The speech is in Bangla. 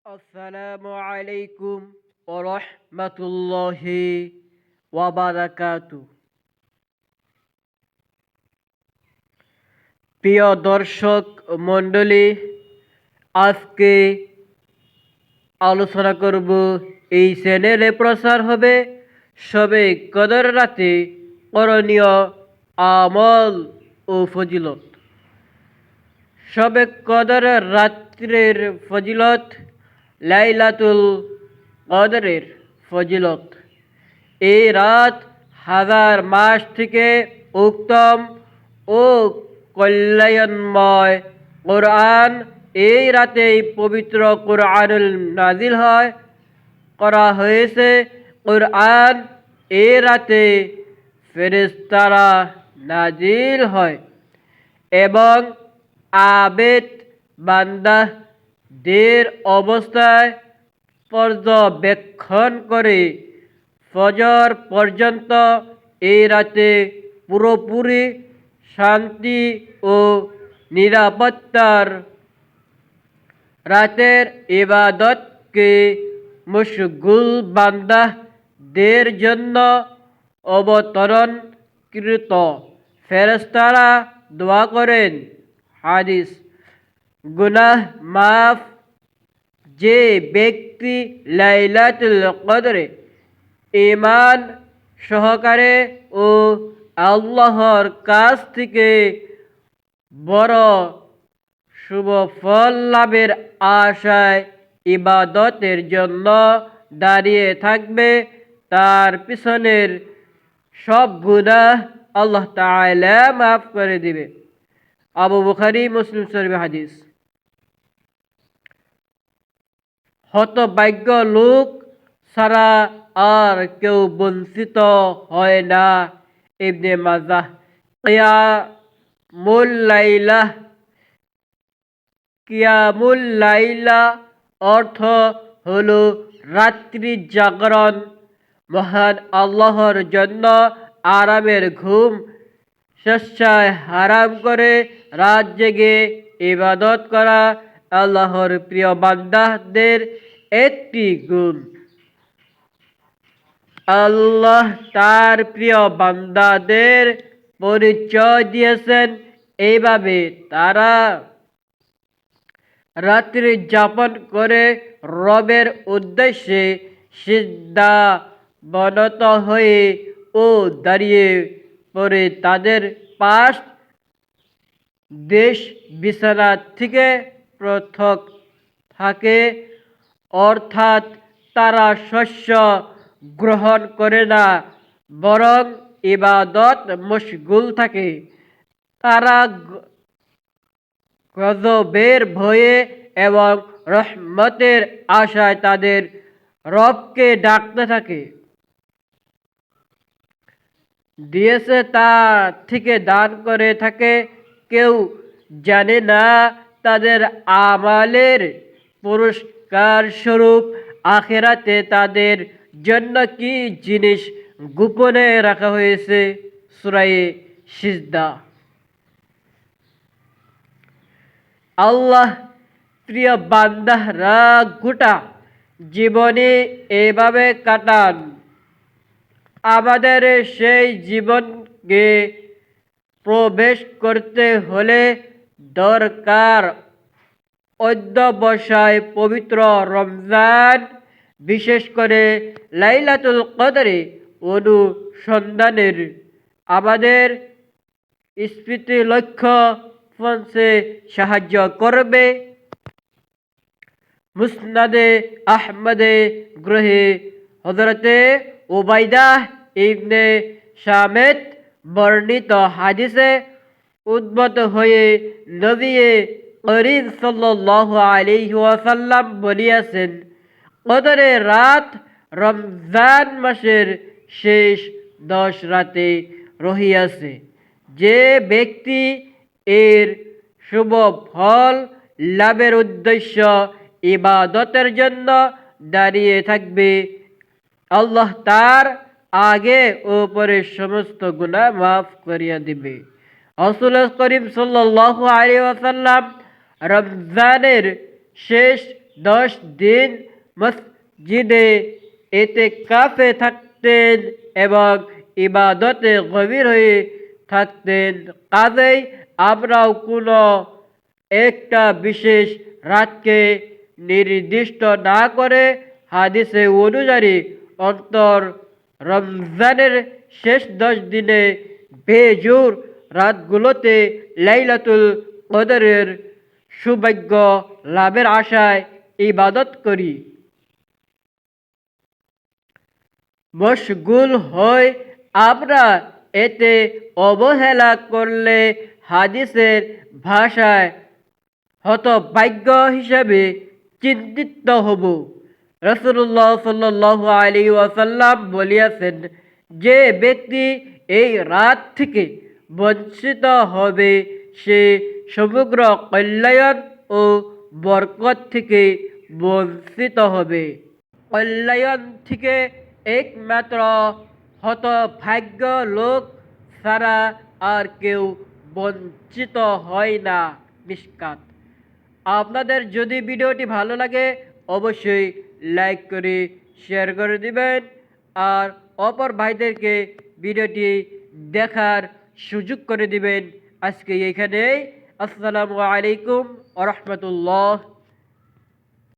আসসালামু আলাইকুম ওয়া রাহমাতুল্লাহি ওয়া বারাকাতুহু। প্রিয় দর্শক মণ্ডলী, আজকে আলোচনা করব এই চ্যানেলে প্রচার হবে শবে কদর রাতে করণীয় আমল ও ফজিলত। শবে কদর রাত্রের ফজিলত, লাইলাতুল কদরের ফজিলত। এই রাত হাজার মাস থেকে উত্তম ও কল্যাণময়। কোরআন এই রাতেই পবিত্র কোরআনুল নাজিল করা হয়েছে। কোরআন এই রাতে ফেরেশতারা নাজিল হয় এবং আবেদ বান্দাদের অবস্থায় পর্যবেক্ষণ করে ফজর পর্যন্ত। এই রাতে পুরোপুরি শান্তি ও নিরাপত্তার রাতের ইবাদতকে মশগুল বান্দাদের জন্য অবতরণকৃত। ফেরেশতারা দোয়া করেন। হাদিস: গুনাহ মাফ যে ব্যক্তি লাইলাতুল কদরে ঈমান সহকারে ও আল্লাহর কাছ থেকে বড় শুভ ফল লাভের আশায় ইবাদতের জন্য দাঁড়িয়ে থাকবে, তার পিছনের সব গুনাহ আল্লাহ তাআলা মাফ করে দিবে। আবু বুখারী মুসলিম শরীফ হাদিস। হতভাগ্য লোক ছাড়া আর কেউ বঞ্চিত হয় না। ইবনে মাজাহ। কিয়ামুল লাইলা অর্থ হলো রাত্রি জাগরণ। মহান আল্লাহর জন্য আরামের ঘুম স্বেচ্ছায় হারাম করে রাত জেগে ইবাদত করা আল্লাহর প্রিয় বান্দাদের একটি গুণ। আল্লাহ তার প্রিয় বান্দাদের পরিচয় দিয়েছেন এইভাবে: তারা রাত্রি যাপন করে রবের উদ্দেশ্যে সিজদাবনত হয়ে ও দাঁড়িয়ে পড়ে তাদের পাশ দেশ বিছানা থেকে পৃথক থাকে, অর্থাৎ তারা শস্য গ্রহণ করে না, বরং ইবাদত মশগুল থাকে। তারা গজবের ভয়ে এবং রহমতের আশায় তাদের রবকে ডাকতে থাকে। দিয়েছে তা থেকে দান করে থাকে। কেউ জানে না তাদের আমালের পুরস্কার স্বরূপ আখিরাতে তাদের জন্য কি জিনিস গোপনে রাখা হয়েছে। সূরা সিজদা। আল্লাহ প্রিয় বান্দারা গোটা জীবনে এভাবে কাটান। আমাদের সেই জীবনকে প্রবেশ করতে হলে দরকার অধ্যবসায়। পবিত্র রমজান, বিশেষ করে লাইলাতুল কদরে অনুসন্ধানের আমাদের স্মৃতি লক্ষ্য পৌঁছে সাহায্য করবে। মুসনাদে আহমদে গ্রহে হযরতে উবাইদাহ ইবনে সামিত বর্ণিত হাদিসে উদ্ভূত হয়ে নবী করিম সাল্লাল্লাহু আলাইহি ওয়াসাল্লাম বলিয়াছেন: কদরের রাত রমজান মাসের শেষ 10 রাতে রহিয়াছে। যে ব্যক্তি এর শুভ ফল লাভের উদ্দেশ্য ইবাদতের জন্য দাঁড়িয়ে থাকবে, আল্লাহ তার আগে ও পরে সমস্ত গুনাহ মাফ করিয়া দিবে। রাসূল করিম সাল্লাল্লাহু আলাইহি ওয়াসাল্লাম রমজানের শেষ 10 দিন মসজিদে ইতিকাফে থাকতেন এবং ইবাদতে গভীর হয়ে থাকতেন। কাজেই আমরাও কোনো একটা বিশেষ রাতকে নির্দিষ্ট না করে হাদিসে অনুযায়ী অন্তর রমজানের শেষ 10 দিনে বেজোর রাতগুলোতে লাইলাতুল কদরের সৌভাগ্য লাভের আশায় ইবাদত করি। মশগুল হয় আমরা এতে অবহেলা করলে হাদিসের ভাষায় হতভাগ্য হিসাবে চিন্তিত হব। রাসূলুল্লাহ সাল্লাল্লাহু আলাইহি ওয়াসাল্লাম বলিয়াছেন, যে ব্যক্তি এই রাত থেকে বঞ্চিত হবে সে সমগ্র কল্যাণ ও বরকত থেকে বঞ্চিত হবে। কল্যাণ থেকে একমাত্র হতভাগ্য লোক ছাড়া আর কেউ বঞ্চিত হয় না। মিশকাত। আপনাদের যদি ভিডিওটি ভালো লাগে অবশ্যই লাইক করে শেয়ার করে দিবেন আর অপর ভাইদেরকে ভিডিওটি দেখার সুযোগ করে দিবেন। আজকে এখানেই। আসসালামু আলাইকুম ওয়া রাহমাতুল্লাহ।